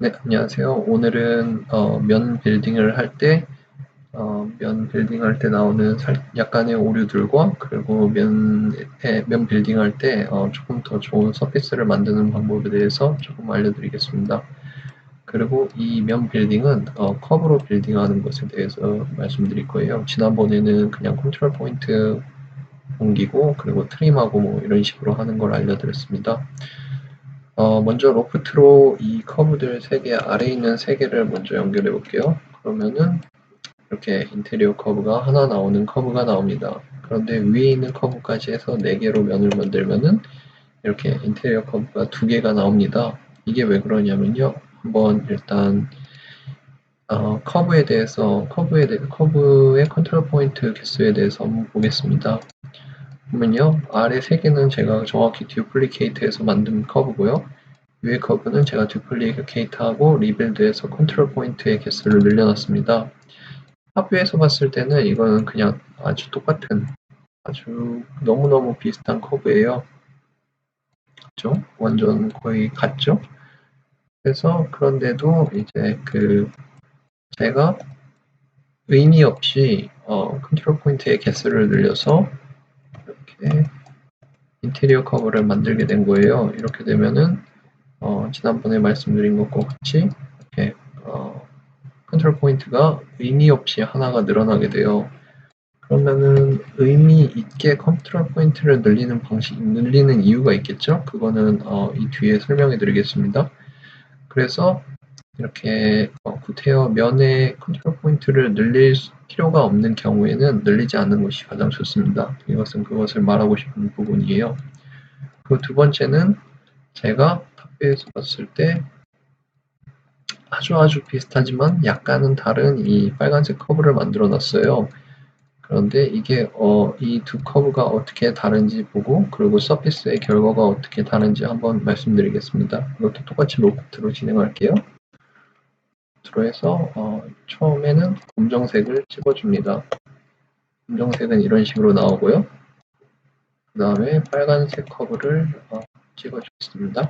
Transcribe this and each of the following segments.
네, 안녕하세요. 오늘은 면 빌딩을 할 때, 나오는 약간의 오류들과 그리고 면 빌딩 할 때 조금 더 좋은 서피스를 만드는 방법에 대해서 조금 알려드리겠습니다. 그리고 이 면 빌딩은 커브로 빌딩하는 것에 대해서 말씀드릴 거예요. 지난번에는 그냥 컨트롤 포인트 옮기고 그리고 트림하고 뭐 이런 식으로 하는 걸 알려드렸습니다. 먼저 로프트로 이 커브들 3개, 아래에 있는 3개를 먼저 연결해 볼게요. 그러면은 이렇게 인테리어 커브가 하나 나오는 커브가 나옵니다. 그런데 위에 있는 커브까지 해서 4개로 면을 만들면은 이렇게 인테리어 커브가 2개가 나옵니다. 이게 왜 그러냐면요. 한번 일단 커브의 컨트롤 포인트 개수에 대해서 한번 보겠습니다. 그러면요. 아래 3개는 제가 정확히 듀플리케이트해서 만든 커브고요. 위의 커브는 제가 듀플리케이트하고 리빌드해서 컨트롤 포인트의 개수를 늘려놨습니다. 탑뷰에서 봤을 때는 이거는 그냥 아주 똑같은, 아주 너무너무 비슷한 커브예요. 그죠? 완전 거의 같죠? 그래서 그런데도 이제 제가 의미 없이 컨트롤 포인트의 개수를 늘려서 이렇게 인테리어 커브를 만들게 된 거예요. 이렇게 되면은 지난번에 말씀드린 것과 같이 이렇게 컨트롤 포인트가 의미 없이 하나가 늘어나게 돼요. 그러면은 의미 있게 컨트롤 포인트를 늘리는 이유가 있겠죠? 그거는 이 뒤에 설명해 드리겠습니다. 그래서 이렇게 구테어 면에 컨트롤 포인트를 늘릴 필요가 없는 경우에는 늘리지 않는 것이 가장 좋습니다. 이것은 그것을 말하고 싶은 부분이에요. 그 두 번째는 제가 탑뷰에서 봤을 때 아주 비슷하지만 약간은 다른 이 빨간색 커브를 만들어 놨어요. 그런데 이게 이 두 커브가 어떻게 다른지 보고 그리고 서피스의 결과가 어떻게 다른지 한번 말씀드리겠습니다. 이것도 똑같이 로프트로 진행할게요. 로프트로 해서 처음에는 검정색을 찍어줍니다. 검정색은 이런 식으로 나오고요. 그 다음에 빨간색 커브를 찍어주겠습니다.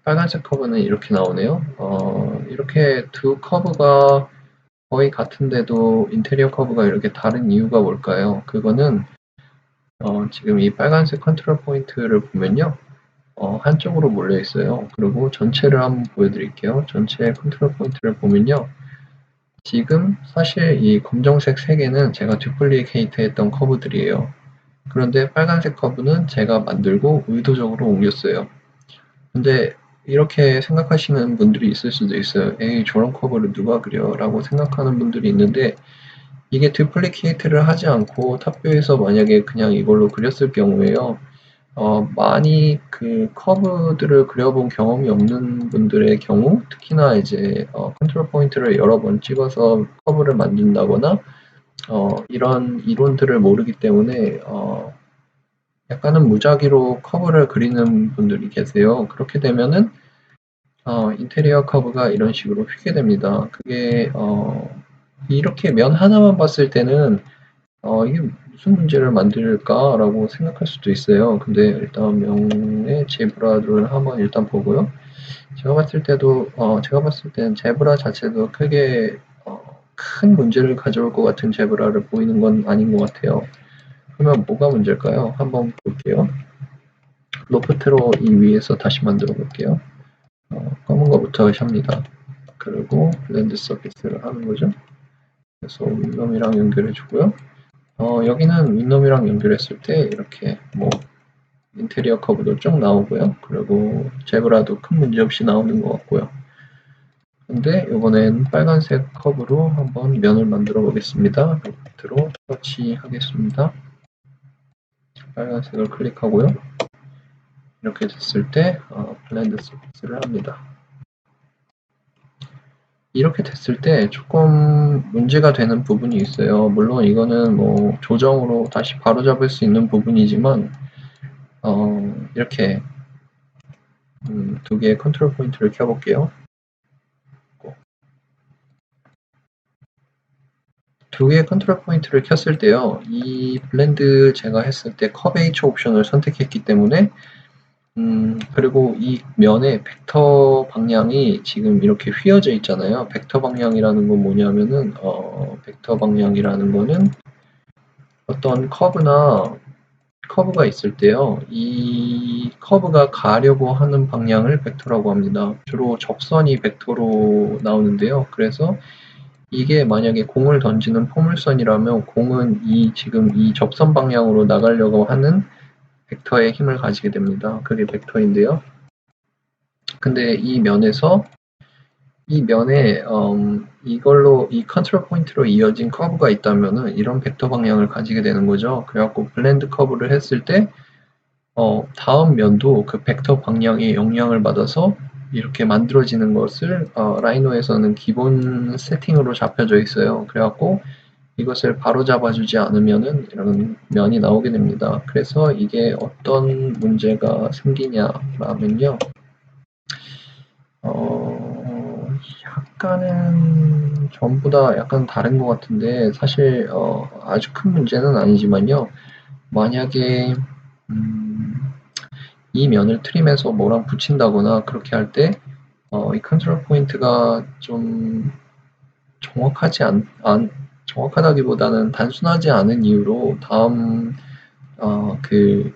빨간색 커브는 이렇게 나오네요. 이렇게 두 커브가 거의 같은데도 인테리어 커브가 이렇게 다른 이유가 뭘까요? 그거는 지금 이 빨간색 컨트롤 포인트를 보면요. 한쪽으로 몰려 있어요. 그리고 전체를 한번 보여드릴게요. 전체 컨트롤 포인트를 보면요. 지금 사실 이 검정색 3개는 제가 듀플리케이트 했던 커브들이에요. 그런데 빨간색 커브는 제가 만들고 의도적으로 옮겼어요. 근데 이렇게 생각하시는 분들이 있을 수도 있어요. 에이, 저런 커브를 누가 그려? 라고 생각하는 분들이 있는데 이게 듀플리케이트를 하지 않고 탑뷰에서 만약에 그냥 이걸로 그렸을 경우에요. 많이 그 커브들을 그려본 경험이 없는 분들의 경우, 특히나 이제 컨트롤 포인트를 여러 번 찍어서 커브를 만든다거나 이런 이론들을 모르기 때문에 약간은 무작위로 커브를 그리는 분들이 계세요. 그렇게 되면은 인테리어 커브가 이런 식으로 휘게 됩니다. 그게 이렇게 면 하나만 봤을 때는 이게 무슨 문제를 만들까라고 생각할 수도 있어요. 근데 일단 명의 제브라를 한번 일단 보고요. 제가 봤을 때는 제브라 자체도 크게 큰 문제를 가져올 것 같은 제브라를 보이는 건 아닌 것 같아요. 그러면 뭐가 문제일까요? 한번 볼게요. 로프트로 이 위에서 다시 만들어 볼게요. 검은 거부터 샵니다. 그리고 블렌드 서피스를 하는 거죠. 그래서 윈놈이랑 연결해 주고요. 여기는 윈놈이랑 연결했을 때 이렇게 뭐 인테리어 커브도 쭉 나오고요. 그리고 제브라도 큰 문제 없이 나오는 것 같고요. 근데 이번엔 빨간색 커브로 한번 면을 만들어 보겠습니다. 로프트로 터치하겠습니다. 빨간색을 클릭하고요. 이렇게 됐을 때 블렌드 서피스를 합니다. 이렇게 됐을 때 조금 문제가 되는 부분이 있어요. 물론 이거는 뭐 조정으로 다시 바로잡을 수 있는 부분이지만 이렇게 2개의 컨트롤 포인트를 켜볼게요. 2개의 컨트롤 포인트를 켰을 때요. 이 블렌드 제가 했을 때 컵 H 옵션을 선택했기 때문에 그리고 이 면의 벡터 방향이 지금 이렇게 휘어져 있잖아요. 벡터 방향이라는 건 뭐냐면은, 벡터 방향이라는 거는 어떤 커브가 있을 때요. 이 커브가 가려고 하는 방향을 벡터라고 합니다. 주로 적선이 벡터로 나오는데요. 그래서 이게 만약에 공을 던지는 포물선이라면 공은 지금 이 접선 방향으로 나가려고 하는 벡터의 힘을 가지게 됩니다. 그게 벡터인데요. 근데 이 면에 이걸로 이 컨트롤 포인트로 이어진 커브가 있다면은 이런 벡터 방향을 가지게 되는 거죠. 그래갖고 블렌드 커브를 했을 때 다음 면도 그 벡터 방향에 영향을 받아서 이렇게 만들어지는 것을 라이노에서는 기본 세팅으로 잡혀져 있어요. 그래갖고 이것을 바로잡아주지 않으면은 이런 면이 나오게 됩니다. 그래서 이게 어떤 문제가 생기냐라면요. 약간은 전부 다 약간 다른 것 같은데 사실 아주 큰 문제는 아니지만요. 만약에 이 면을 트림해서 뭐랑 붙인다거나 그렇게 할 때 이 컨트롤 포인트가 좀 정확하다기보다는 단순하지 않은 이유로 그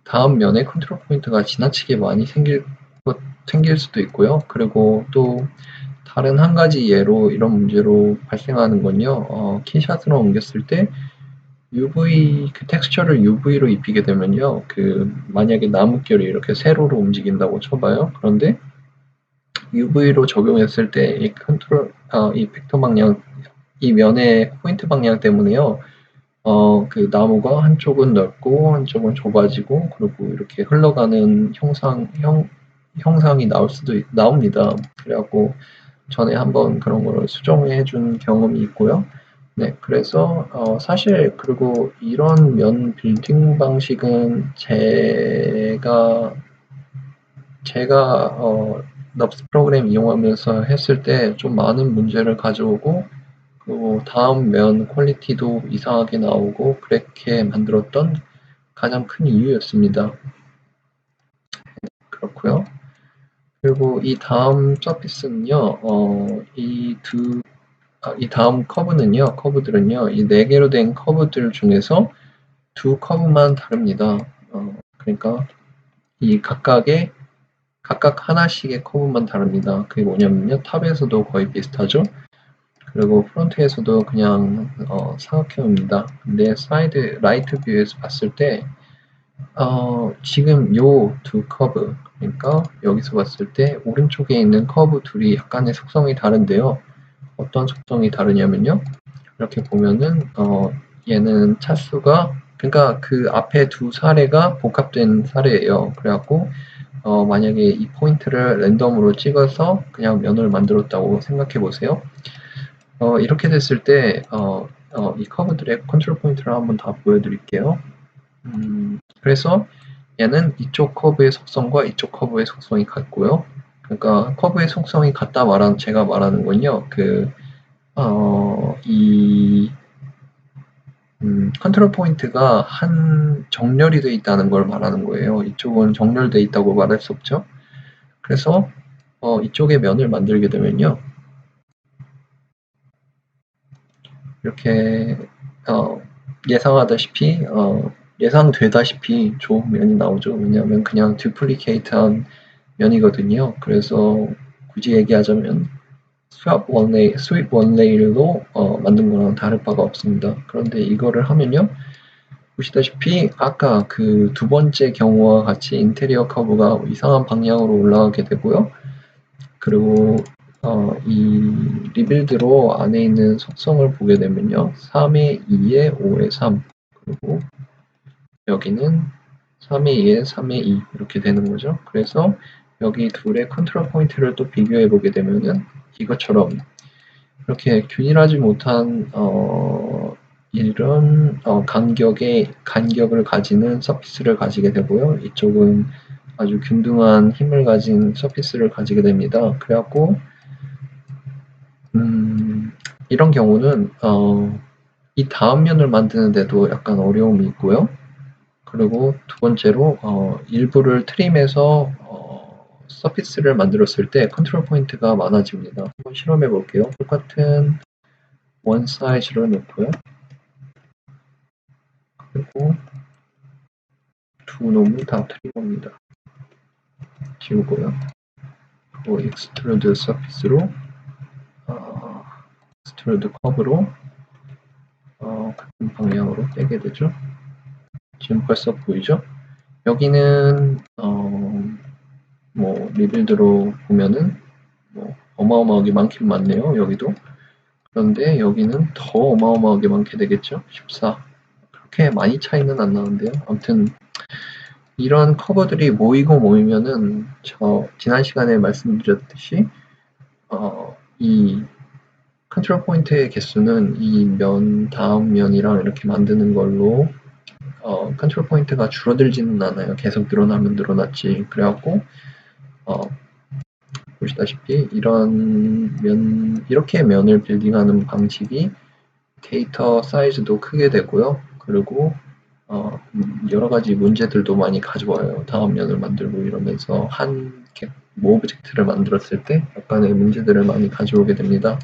다음 면에 컨트롤 포인트가 지나치게 많이 생길 수도 있고요. 그리고 또 다른 한 가지 예로 이런 문제로 발생하는 건요. 키샷으로 옮겼을 때 그 텍스처를 UV로 입히게 되면요. 만약에 나뭇결이 이렇게 세로로 움직인다고 쳐봐요. 그런데 UV로 적용했을 때 이 벡터 방향, 이 면의 포인트 방향 때문에요. 그 나무가 한쪽은 넓고 한쪽은 좁아지고 그리고 이렇게 흘러가는 형상이 나옵니다. 그래갖고 전에 한번 그런 거를 수정해 준 경험이 있고요. 네, 그래서 사실 그리고 이런 면 빌딩 방식은 제가 넙스 프로그램 이용하면서 했을 때 좀 많은 문제를 가져오고 그리고 다음 면 퀄리티도 이상하게 나오고 그렇게 만들었던 가장 큰 이유였습니다. 그렇고요. 그리고 이 다음 서피스는요. 이 다음 커브들은요. 이 4개로 된 커브들 중에서 2커브만 다릅니다. 그러니까 이 각각 하나씩의 커브만 다릅니다. 그게 뭐냐면요. 탑에서도 거의 비슷하죠. 그리고 프론트에서도 그냥 사각형입니다. 근데 사이드 라이트 뷰에서 봤을 때 지금 요 2커브 그러니까 여기서 봤을 때 오른쪽에 있는 커브 둘이 약간의 속성이 다른데요. 어떤 속성이 다르냐면요. 이렇게 보면은 얘는 차수가 그러니까 그 앞에 두 사례가 복합된 사례예요. 그래갖고 만약에 이 포인트를 랜덤으로 찍어서 그냥 면을 만들었다고 생각해 보세요. 이렇게 됐을 때 이 커브들의 컨트롤 포인트를 한번 다 보여드릴게요. 그래서 얘는 이쪽 커브의 속성과 이쪽 커브의 속성이 같고요. 그러니까 커브의 속성이 같다 제가 말하는 건요. 컨트롤 포인트가 한 정렬이 되어 있다는 걸 말하는 거예요. 이쪽은 정렬되어 있다고 말할 수 없죠. 그래서 이쪽에 면을 만들게 되면요. 이렇게 예상되다시피 좋은 면이 나오죠. 왜냐하면 그냥 듀플리케이트한 면이거든요. 그래서 굳이 얘기하자면 스왑 원레일로 만든 거랑 다를 바가 없습니다. 그런데 이거를 하면요. 보시다시피 아까 그 두 번째 경우와 같이 인테리어 커브가 이상한 방향으로 올라가게 되고요. 그리고 이 리빌드로 안에 있는 속성을 보게 되면요. 3의 2의 5의 3 그리고 여기는 3의 2의 3의 2 이렇게 되는 거죠. 그래서 여기 둘의 컨트롤 포인트를 또 비교해 보게 되면은 이것처럼 이렇게 균일하지 못한 이런 간격을 가지는 서피스를 가지게 되고요. 이쪽은 아주 균등한 힘을 가진 서피스를 가지게 됩니다. 그래갖고 이런 경우는 이 다음 면을 만드는데도 약간 어려움이 있고요. 그리고 두 번째로 일부를 트림해서 서피스를 만들었을 때 컨트롤 포인트가 많아집니다. 한번 실험해 볼게요. 똑같은 원 사이즈로 놓고요. 그리고 두 놈을 다 트림합니다. 지우고요. 그리고 익스트루드 서피스로 익스트루드 커브로 같은 방향으로 빼게 되죠. 지금 벌써 보이죠? 여기는 뭐 리빌드로 보면은 뭐 어마어마하게 많긴 많네요. 여기도. 그런데 여기는 더 어마어마하게 많게 되겠죠? 14. 그렇게 많이 차이는 안 나는데요. 아무튼 이런 커버들이 모이고 모이면은 저 지난 시간에 말씀드렸듯이 이 컨트롤 포인트의 개수는 이 면 다음 면이랑 이렇게 만드는 걸로 컨트롤 포인트가 줄어들지는 않아요. 계속 늘어나면 늘어났지. 그래갖고 보시다시피 이렇게 면을 빌딩하는 방식이 데이터 사이즈도 크게 되고요. 그리고 여러 가지 문제들도 많이 가져와요. 다음 면을 만들고 이러면서 한 오브젝트를 만들었을 때 약간의 문제들을 많이 가져오게 됩니다.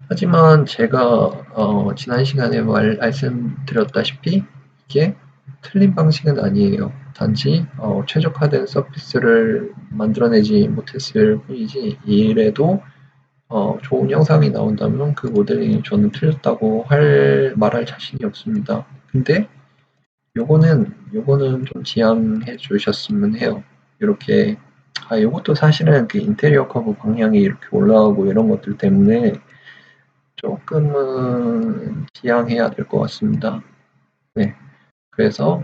하지만 제가 지난 시간에 말씀드렸다시피 이게 틀린 방식은 아니에요. 단지 최적화된 서피스를 만들어내지 못했을 뿐이지 이래도 좋은 영상이 나온다면 그 모델링이 저는 틀렸다고 말할 자신이 없습니다. 근데 요거는 좀 지양해 주셨으면 해요. 이렇게 요것도 사실은 그 인테리어 커브 방향이 이렇게 올라가고 이런 것들 때문에 조금은 지양해야 될 것 같습니다. 네. 그래서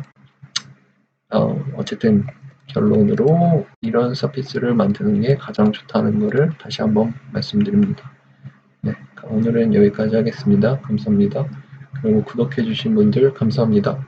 어쨌든 결론으로 이런 서피스를 만드는 게 가장 좋다는 것을 다시 한번 말씀드립니다. 네. 오늘은 여기까지 하겠습니다. 감사합니다. 그리고 구독해 주신 분들 감사합니다.